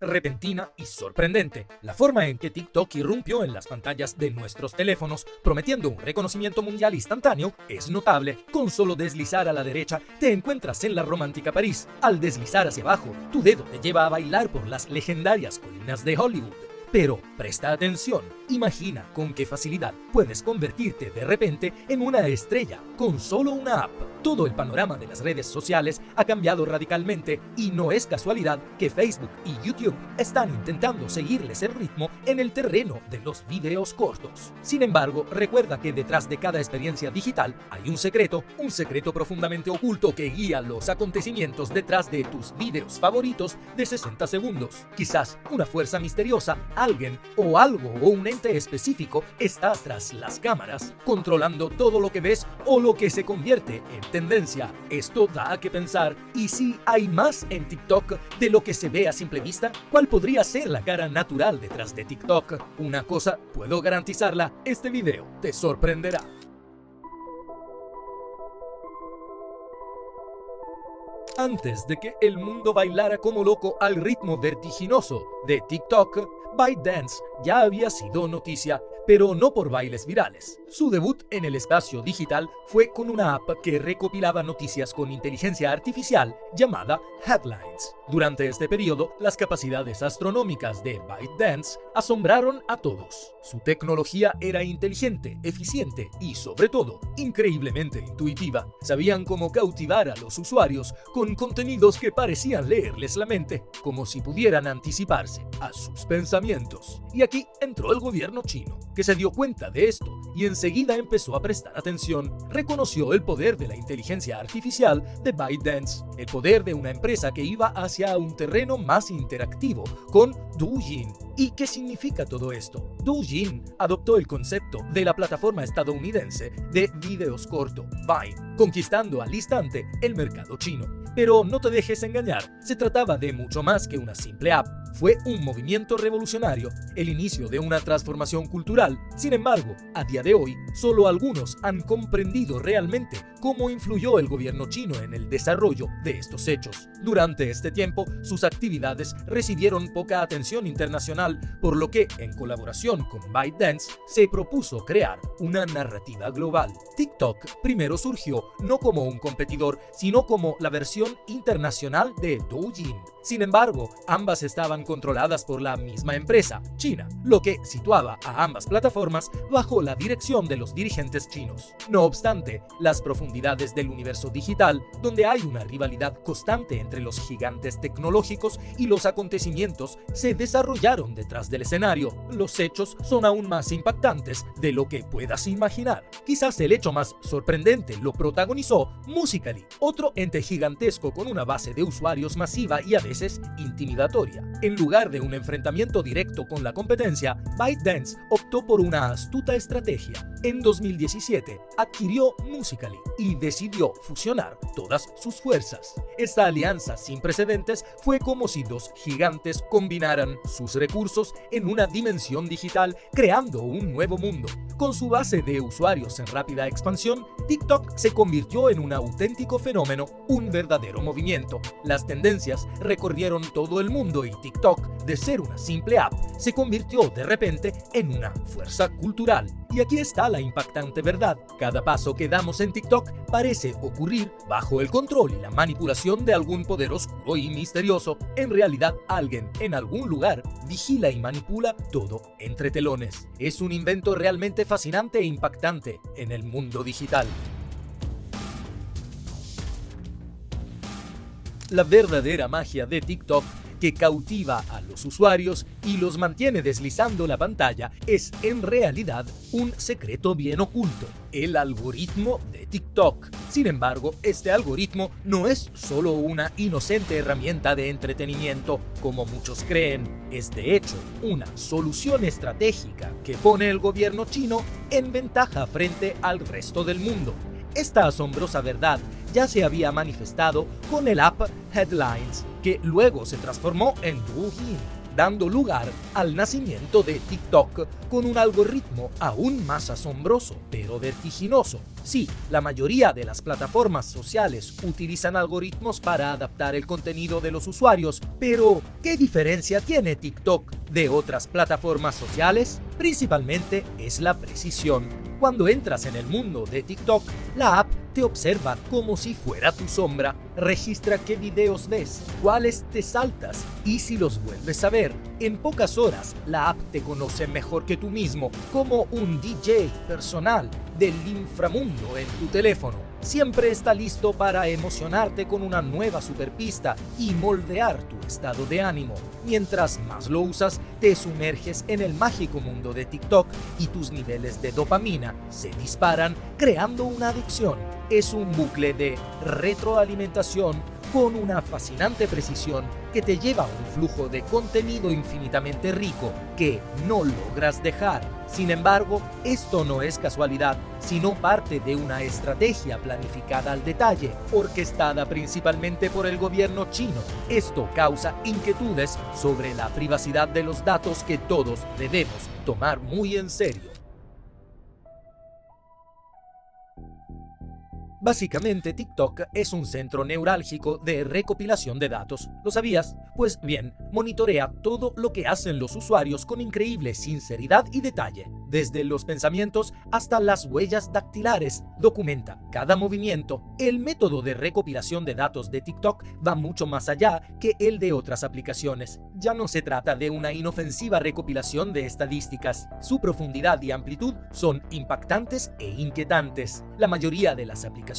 repentina y sorprendente. La forma en que TikTok irrumpió en las pantallas de nuestros teléfonos, prometiendo un reconocimiento mundial instantáneo, es notable. Con solo deslizar a la derecha, te encuentras en la romántica París. Al deslizar hacia abajo, tu dedo te lleva a bailar por las legendarias colinas de Hollywood. Pero presta atención, imagina con qué facilidad puedes convertirte de repente en una estrella con solo una app. Todo el panorama de las redes sociales ha cambiado radicalmente y no es casualidad que Facebook y YouTube están intentando seguirles el ritmo en el terreno de los videos cortos. Sin embargo, recuerda que detrás de cada experiencia digital hay un secreto profundamente oculto que guía los acontecimientos detrás de tus videos favoritos de 60 segundos. Quizás una fuerza misteriosa, alguien o algo o un ente específico está tras las cámaras, controlando todo lo que ves o lo que se convierte en tendencia. Esto da a qué pensar. ¿Y si hay más en TikTok de lo que se ve a simple vista? ¿Cuál podría ser la cara natural detrás de TikTok? Una cosa puedo garantizarla, este video te sorprenderá. Antes de que el mundo bailara como loco al ritmo vertiginoso de TikTok, ByteDance ya había sido noticia, pero no por bailes virales. Su debut en el espacio digital fue con una app que recopilaba noticias con inteligencia artificial llamada Headlines. Durante este periodo, las capacidades astronómicas de ByteDance asombraron a todos. Su tecnología era inteligente, eficiente y, sobre todo, increíblemente intuitiva. Sabían cómo cautivar a los usuarios con contenidos que parecían leerles la mente, como si pudieran anticiparse a sus pensamientos. Y aquí entró el gobierno chino, que se dio cuenta de esto y enseguida empezó a prestar atención. Reconoció el poder de la inteligencia artificial de ByteDance, el poder de una empresa que iba hacia un terreno más interactivo con Douyin. ¿Y qué significa todo esto? Douyin adoptó el concepto de la plataforma estadounidense de videos corto, Vine, conquistando al instante el mercado chino. Pero no te dejes engañar, se trataba de mucho más que una simple app. Fue un movimiento revolucionario, el inicio de una transformación cultural. Sin embargo, a día de hoy, solo algunos han comprendido realmente cómo influyó el gobierno chino en el desarrollo de estos hechos. Durante este tiempo, sus actividades recibieron poca atención internacional, por lo que, en colaboración con ByteDance, se propuso crear una narrativa global. TikTok primero surgió no como un competidor, sino como la versión internacional de Douyin. Sin embargo, ambas estaban controladas por la misma empresa, China, lo que situaba a ambas plataformas bajo la dirección de los dirigentes chinos. No obstante, las profundidades del universo digital, donde hay una rivalidad constante entre los gigantes tecnológicos y los acontecimientos, se desarrollaron detrás del escenario. Los hechos son aún más impactantes de lo que puedas imaginar. Quizás el hecho más sorprendente lo protagonizó Musical.ly, otro ente gigantesco con una base de usuarios masiva y a veces intimidatoria. En lugar de un enfrentamiento directo con la competencia, ByteDance optó por una astuta estrategia. En 2017 adquirió Musical.ly y decidió fusionar todas sus fuerzas. Esta alianza sin precedentes fue como si dos gigantes combinaran sus recursos en una dimensión digital, creando un nuevo mundo. Con su base de usuarios en rápida expansión, TikTok se convirtió en un auténtico fenómeno, un verdadero movimiento. Las tendencias recorrieron todo el mundo y TikTok, de ser una simple app, se convirtió de repente en una fuerza cultural. Y aquí está la impactante verdad: cada paso que damos en TikTok parece ocurrir bajo el control y la manipulación de algún poder oscuro y misterioso. En realidad, alguien en algún lugar vigila y manipula todo entre telones. Es un invento realmente fascinante e impactante en el mundo digital. La verdadera magia de TikTok, que cautiva a los usuarios y los mantiene deslizando la pantalla, es en realidad un secreto bien oculto: el algoritmo de TikTok. Sin embargo, este algoritmo no es solo una inocente herramienta de entretenimiento, como muchos creen. Es de hecho una solución estratégica que pone el gobierno chino en ventaja frente al resto del mundo. Esta asombrosa verdad ya se había manifestado con el app Headlines, que luego se transformó en Douyin. dando lugar al nacimiento de TikTok con un algoritmo aún más asombroso, pero vertiginoso. Sí, la mayoría de las plataformas sociales utilizan algoritmos para adaptar el contenido de los usuarios, pero ¿qué diferencia tiene TikTok de otras plataformas sociales? Principalmente es la precisión. Cuando entras en el mundo de TikTok, la app te observa como si fuera tu sombra, registra qué videos ves, cuáles te saltas y si los vuelves a ver. En pocas horas, la app te conoce mejor que tú mismo, como un DJ personal del inframundo en tu teléfono. Siempre está listo para emocionarte con una nueva superpista y moldear tu estado de ánimo. Mientras más lo usas, te sumerges en el mágico mundo de TikTok y tus niveles de dopamina se disparan, creando una adicción. Es un bucle de retroalimentación con una fascinante precisión que te lleva a un flujo de contenido infinitamente rico que no logras dejar. Sin embargo, esto no es casualidad, sino parte de una estrategia planificada al detalle, orquestada principalmente por el gobierno chino. Esto causa inquietudes sobre la privacidad de los datos que todos debemos tomar muy en serio. Básicamente, TikTok es un centro neurálgico de recopilación de datos. ¿Lo sabías? Pues bien, monitorea todo lo que hacen los usuarios con increíble sinceridad y detalle. Desde los pensamientos hasta las huellas dactilares, documenta cada movimiento. El método de recopilación de datos de TikTok va mucho más allá que el de otras aplicaciones. Ya no se trata de una inofensiva recopilación de estadísticas. Su profundidad y amplitud son impactantes e inquietantes. La mayoría de las aplicaciones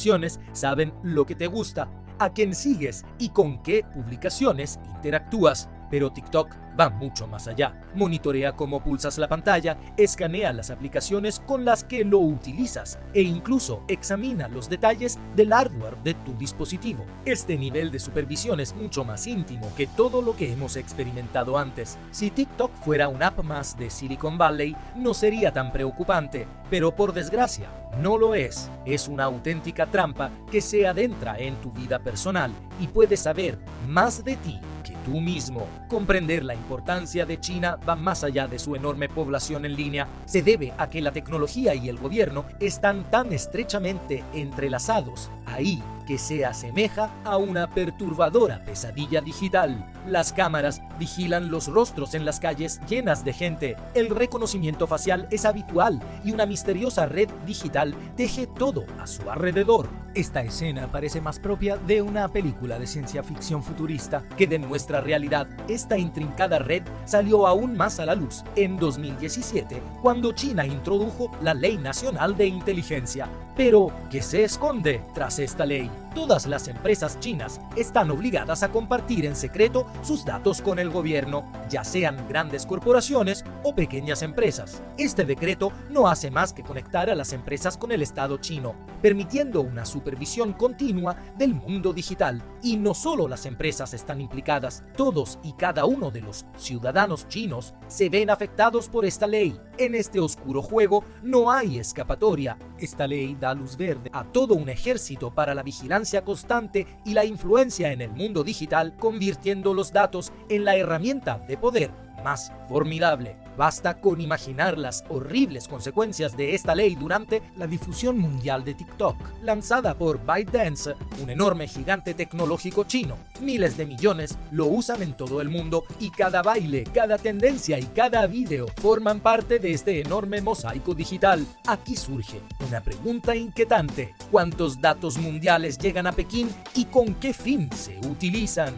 saben lo que te gusta, a quién sigues y con qué publicaciones interactúas. Pero TikTok va mucho más allá. Monitorea cómo pulsas la pantalla, escanea las aplicaciones con las que lo utilizas e incluso examina los detalles del hardware de tu dispositivo. Este nivel de supervisión es mucho más íntimo que todo lo que hemos experimentado antes. Si TikTok fuera una app más de Silicon Valley, no sería tan preocupante, pero por desgracia, no lo es. Es una auténtica trampa que se adentra en tu vida personal y puede saber más de ti que tú mismo. Comprender la importancia de China va más allá de su enorme población en línea. Se debe a que la tecnología y el gobierno están tan estrechamente entrelazados ahí que se asemeja a una perturbadora pesadilla digital. Las cámaras vigilan los rostros en las calles llenas de gente. El reconocimiento facial es habitual y una misteriosa red digital teje todo a su alrededor. Esta escena parece más propia de una película de ciencia ficción futurista que de nuestra realidad. Esta intrincada red salió aún más a la luz en 2017, cuando China introdujo la Ley Nacional de Inteligencia. Pero, ¿qué se esconde tras esta ley? Todas las empresas chinas están obligadas a compartir en secreto sus datos con el gobierno, ya sean grandes corporaciones o pequeñas empresas. Este decreto no hace más que conectar a las empresas con el Estado chino, permitiendo una supervisión continua del mundo digital. Y no solo las empresas están implicadas, todos y cada uno de los ciudadanos chinos se ven afectados por esta ley. En este oscuro juego no hay escapatoria. Esta ley da luz verde a todo un ejército para la vigilancia constante y la influencia en el mundo digital, convirtiendo los datos en la herramienta de poder más formidable. Basta con imaginar las horribles consecuencias de esta ley durante la difusión mundial de TikTok, lanzada por ByteDance, un enorme gigante tecnológico chino. Miles de millones lo usan en todo el mundo y cada baile, cada tendencia y cada video forman parte de este enorme mosaico digital. Aquí surge una pregunta inquietante: ¿cuántos datos mundiales llegan a Pekín y con qué fin se utilizan?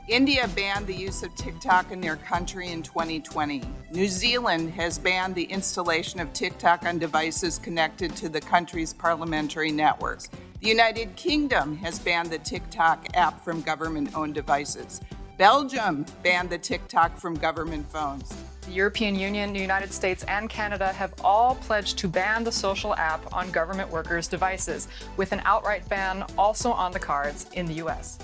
India banned the use of TikTok in their country in 2020. New Zealand has banned the installation of TikTok on devices connected to the country's parliamentary networks. The United Kingdom has banned the TikTok app from government-owned devices. Belgium banned the TikTok from government phones. The European Union, the United States, and Canada have all pledged to ban the social app on government workers' devices, with an outright ban also on the cards in the US.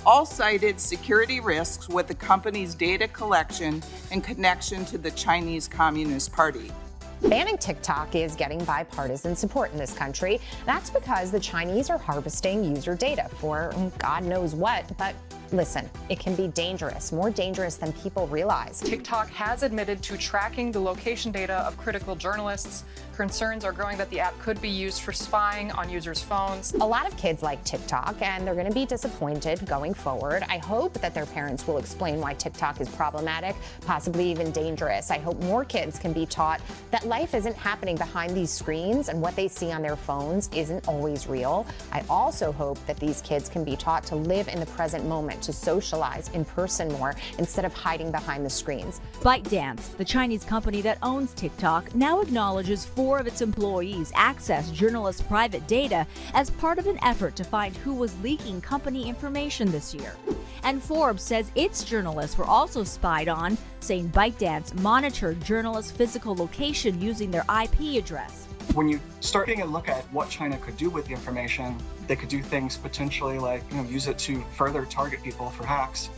All cited security risks with the company's data collection and connection to the Chinese Communist Party. Banning TikTok is getting bipartisan support in this country. That's because the Chinese are harvesting user data for God knows what, but Listen, it can be dangerous, more dangerous than people realize. TikTok has admitted to tracking the location data of critical journalists. Concerns are growing that the app could be used for spying on users' phones. A lot of kids like TikTok, and they're going to be disappointed going forward. I hope that their parents will explain why TikTok is problematic, possibly even dangerous. I hope more kids can be taught that life isn't happening behind these screens and what they see on their phones isn't always real. I also hope that these kids can be taught to live in the present moment, to socialize in person more instead of hiding behind the screens. ByteDance, the Chinese company that owns TikTok, now acknowledges 4 of its employees accessed journalists' private data as part of an effort to find who was leaking company information this year. And Forbes says its journalists were also spied on, saying ByteDance monitored journalists' physical location using their IP address. When you start taking a look at what China could do with the information, they could do things potentially like, use it to further target people for hacks.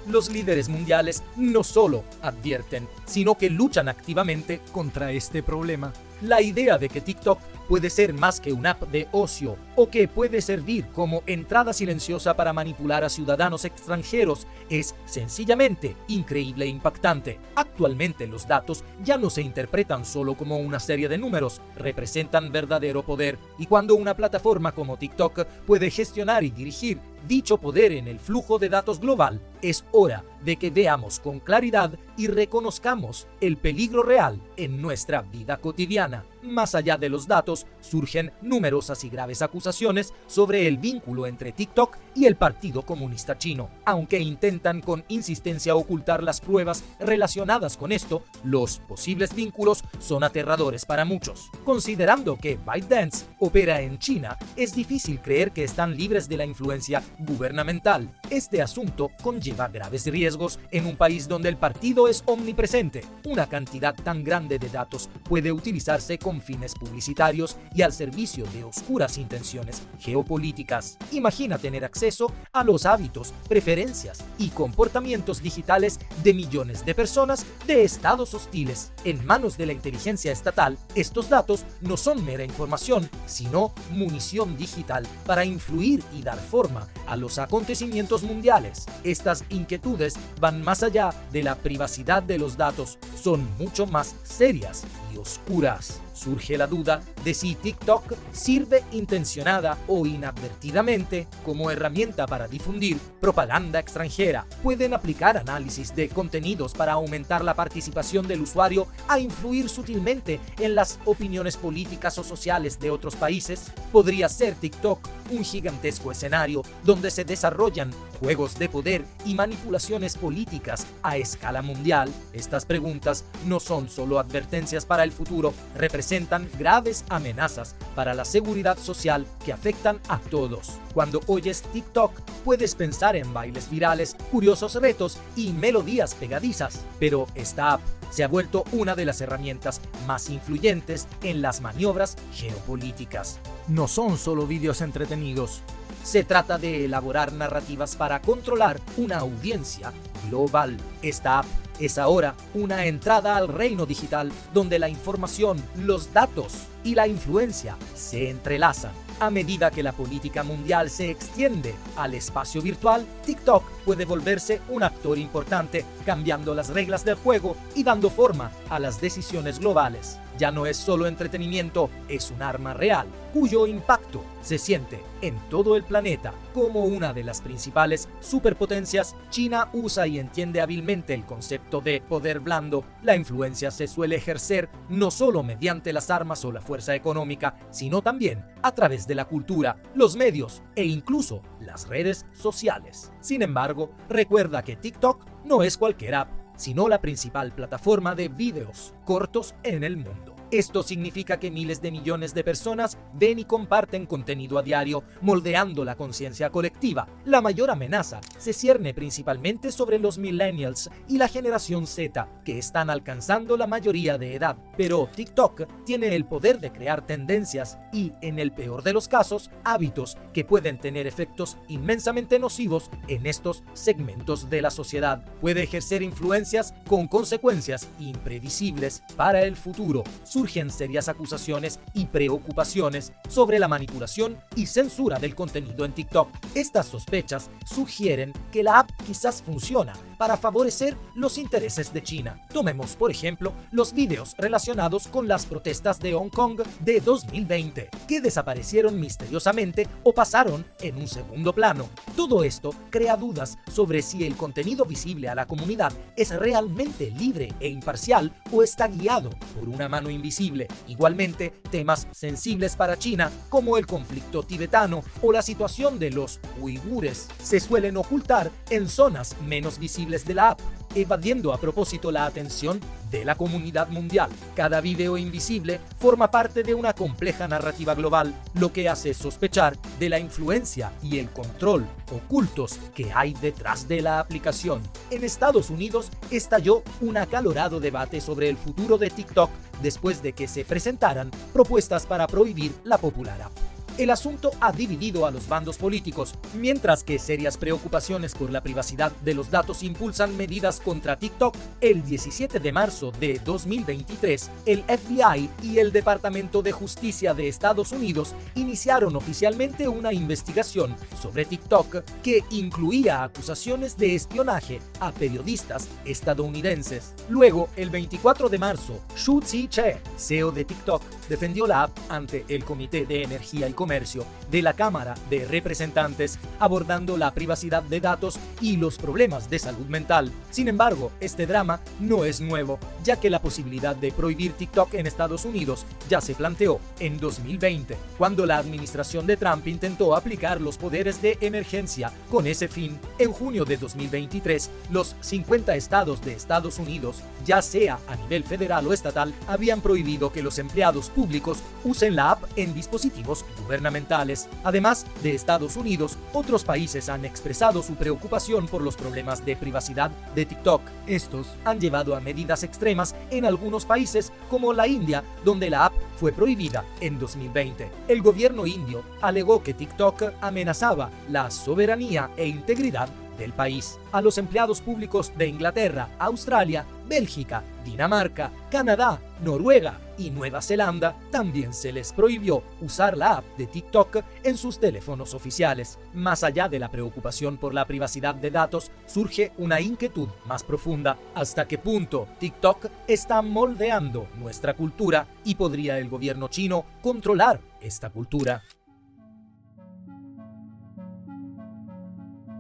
Los líderes mundiales no solo advierten, sino que luchan activamente contra este problema. La idea de que TikTok puede ser más que una app de ocio o que puede servir como entrada silenciosa para manipular a ciudadanos extranjeros es sencillamente increíble e impactante. Actualmente los datos ya no se interpretan solo como una serie de números, representan verdadero poder, y cuando una plataforma como TikTok puede gestionar y dirigir dicho poder en el flujo de datos global, es hora de que veamos con claridad y reconozcamos el peligro real en nuestra vida cotidiana. Más allá de los datos, surgen numerosas y graves acusaciones sobre el vínculo entre TikTok y el Partido Comunista Chino. Aunque intentan con insistencia ocultar las pruebas relacionadas con esto, los posibles vínculos son aterradores para muchos. Considerando que ByteDance opera en China, es difícil creer que están libres de la influencia gubernamental. Este asunto conlleva graves riesgos en un país donde el partido es omnipresente. Una cantidad tan grande de datos puede utilizarse con fines publicitarios y al servicio de oscuras intenciones geopolíticas. Imagina tener acceso a los hábitos, preferencias y comportamientos digitales de millones de personas de estados hostiles. En manos de la inteligencia estatal, estos datos no son mera información, sino munición digital para influir y dar forma a los acontecimientos mundiales. Estas inquietudes van más allá de la privacidad de los datos, son mucho más serias y oscuras. Surge la duda de si TikTok sirve intencionada o inadvertidamente como herramienta para difundir propaganda extranjera. Pueden aplicar análisis de contenidos para aumentar la participación del usuario a influir sutilmente en las opiniones políticas o sociales de otros países. ¿Podría ser TikTok un gigantesco escenario donde se desarrollan juegos de poder y manipulaciones políticas a escala mundial? Estas preguntas no son solo advertencias para el futuro, representan graves amenazas para la seguridad social que afectan a todos. Cuando oyes TikTok, puedes pensar en bailes virales, curiosos retos y melodías pegadizas, pero esta app se ha vuelto una de las herramientas más influyentes en las maniobras geopolíticas. No son solo vídeos entretenidos. Se trata de elaborar narrativas para controlar una audiencia global. Esta app es ahora una entrada al reino digital donde la información, los datos y la influencia se entrelazan. A medida que la política mundial se extiende al espacio virtual, TikTok puede volverse un actor importante, cambiando las reglas del juego y dando forma a las decisiones globales. Ya no es solo entretenimiento, es un arma real, cuyo impacto se siente en todo el planeta. Como una de las principales superpotencias, China usa y entiende hábilmente el concepto de poder blando. La influencia se suele ejercer no solo mediante las armas o la fuerza económica, sino también a través de la cultura, los medios e incluso las redes sociales. Sin embargo, recuerda que TikTok no es cualquier app, sino la principal plataforma de videos cortos en el mundo. Esto significa que miles de millones de personas ven y comparten contenido a diario, moldeando la conciencia colectiva. La mayor amenaza se cierne principalmente sobre los millennials y la generación Z, que están alcanzando la mayoría de edad. Pero TikTok tiene el poder de crear tendencias y, en el peor de los casos, hábitos que pueden tener efectos inmensamente nocivos en estos segmentos de la sociedad. Puede ejercer influencias con consecuencias imprevisibles para el futuro. surgen serias acusaciones y preocupaciones sobre la manipulación y censura del contenido en TikTok. Estas sospechas sugieren que la app quizás funciona para favorecer los intereses de China. Tomemos, por ejemplo, los videos relacionados con las protestas de Hong Kong de 2020, que desaparecieron misteriosamente o pasaron en un segundo plano. Todo esto crea dudas sobre si el contenido visible a la comunidad es realmente libre e imparcial o está guiado por una mano invisible. Igualmente, temas sensibles para China, como el conflicto tibetano o la situación de los uigures, se suelen ocultar en zonas menos visibles de la app, evadiendo a propósito la atención de la comunidad mundial. Cada video invisible forma parte de una compleja narrativa global, lo que hace sospechar de la influencia y el control ocultos que hay detrás de la aplicación. En Estados Unidos estalló un acalorado debate sobre el futuro de TikTok después de que se presentaran propuestas para prohibir la popular app. El asunto ha dividido a los bandos políticos, mientras que serias preocupaciones por la privacidad de los datos impulsan medidas contra TikTok. El 17 de marzo de 2023, el FBI y el Departamento de Justicia de Estados Unidos iniciaron oficialmente una investigación sobre TikTok que incluía acusaciones de espionaje a periodistas estadounidenses. Luego, el 24 de marzo, Zhu Ziche, CEO de TikTok, defendió la app ante el Comité de Energía y Comercio de la Cámara de Representantes, abordando la privacidad de datos y los problemas de salud mental. Sin embargo, este drama no es nuevo, ya que la posibilidad de prohibir TikTok en Estados Unidos ya se planteó en 2020, cuando la administración de Trump intentó aplicar los poderes de emergencia con ese fin. En junio de 2023, los 50 estados de Estados Unidos, ya sea a nivel federal o estatal, habían prohibido que los empleados públicos usen la app en dispositivos gubernamentales. Además de Estados Unidos, otros países han expresado su preocupación por los problemas de privacidad de TikTok. Estos han llevado a medidas extremas en algunos países, como la India, donde la app fue prohibida en 2020. El gobierno indio alegó que TikTok amenazaba la soberanía e integridad del país. A los empleados públicos de Inglaterra, Australia, Bélgica, Dinamarca, Canadá, Noruega y Nueva Zelanda también se les prohibió usar la app de TikTok en sus teléfonos oficiales. Más allá de la preocupación por la privacidad de datos, surge una inquietud más profunda. ¿Hasta qué punto TikTok está moldeando nuestra cultura y podría el gobierno chino controlar esta cultura?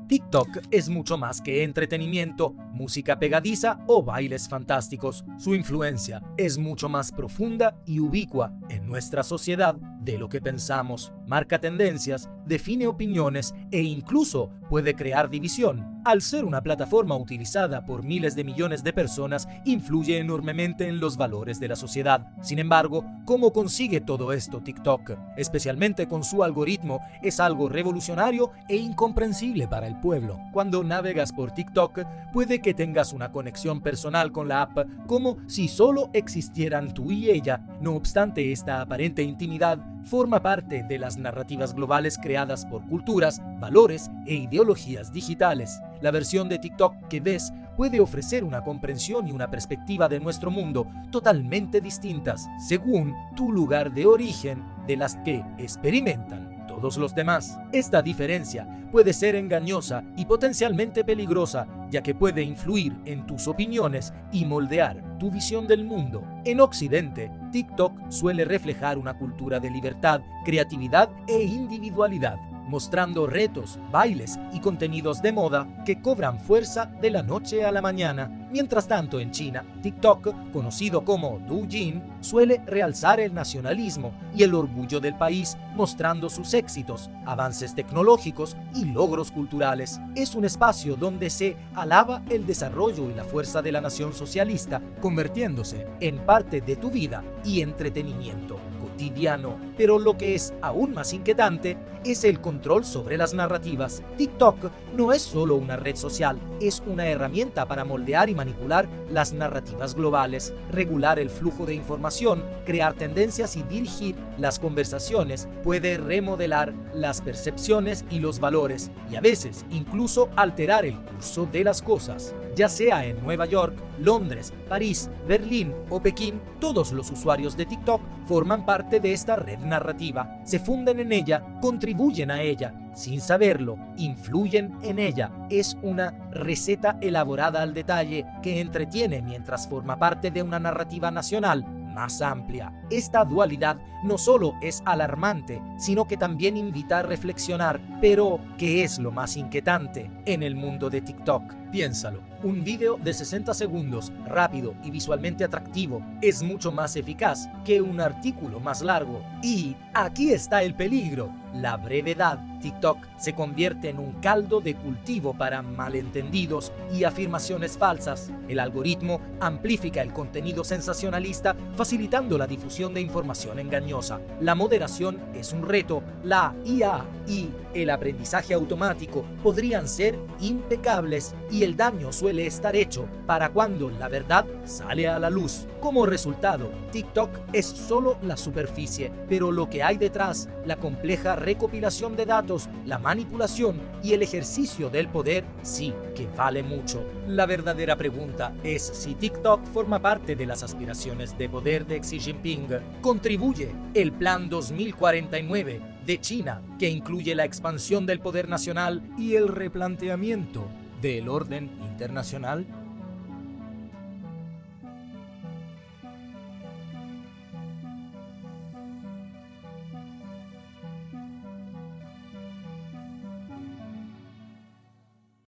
TikTok es mucho más que entretenimiento, música pegadiza o bailes fantásticos. Su influencia es mucho más profunda y ubicua en nuestra sociedad de lo que pensamos. Marca tendencias, define opiniones e incluso puede crear división. Al ser una plataforma utilizada por miles de millones de personas, influye enormemente en los valores de la sociedad. Sin embargo, ¿cómo consigue todo esto TikTok? Especialmente con su algoritmo, es algo revolucionario e incomprensible para el pueblo. Cuando navegas por TikTok, puede que tengas una conexión personal con la app, como si solo existieran tú y ella. No obstante, esta aparente intimidad forma parte de las narrativas globales creadas por culturas, valores e ideologías digitales. La versión de TikTok que ves puede ofrecer una comprensión y una perspectiva de nuestro mundo totalmente distintas, según tu lugar de origen, de las que experimentan todos los demás. Esta diferencia puede ser engañosa y potencialmente peligrosa, ya que puede influir en tus opiniones y moldear tu visión del mundo. En Occidente, TikTok suele reflejar una cultura de libertad, creatividad e individualidad, mostrando retos, bailes y contenidos de moda que cobran fuerza de la noche a la mañana. Mientras tanto, en China, TikTok, conocido como Douyin, suele realzar el nacionalismo y el orgullo del país, mostrando sus éxitos, avances tecnológicos y logros culturales. Es un espacio donde se alaba el desarrollo y la fuerza de la nación socialista, convirtiéndose en parte de tu vida y entretenimiento cotidiano. Pero lo que es aún más inquietante es el control sobre las narrativas. TikTok no es solo una red social, es una herramienta para moldear y manipular las narrativas globales, regular el flujo de información, crear tendencias y dirigir las conversaciones. Puede remodelar las percepciones y los valores, y a veces incluso alterar el curso de las cosas. Ya sea en Nueva York, Londres, París, Berlín o Pekín, todos los usuarios de TikTok forman parte de esta red narrativa, se funden en ella, contribuyen a ella, sin saberlo, influyen en ella. Es una receta elaborada al detalle que entretiene mientras forma parte de una narrativa nacional más amplia. Esta dualidad no solo es alarmante, sino que también invita a reflexionar. Pero, ¿qué es lo más inquietante en el mundo de TikTok? Piénsalo, un video de 60 segundos, rápido y visualmente atractivo, es mucho más eficaz que un artículo más largo. Y aquí está el peligro, la brevedad. TikTok se convierte en un caldo de cultivo para malentendidos y afirmaciones falsas. El algoritmo amplifica el contenido sensacionalista, facilitando la difusión de información engañosa. La moderación es un reto. La IA y el aprendizaje automático podrían ser impecables, y el daño suele estar hecho para cuando la verdad sale a la luz. Como resultado, TikTok es solo la superficie, pero lo que hay detrás, la compleja recopilación de datos, la manipulación y el ejercicio del poder, sí que vale mucho. La verdadera pregunta es si TikTok forma parte de las aspiraciones de poder de Xi Jinping. ¿Contribuye el Plan 2049 de China, que incluye la expansión del poder nacional y el replanteamiento del orden internacional?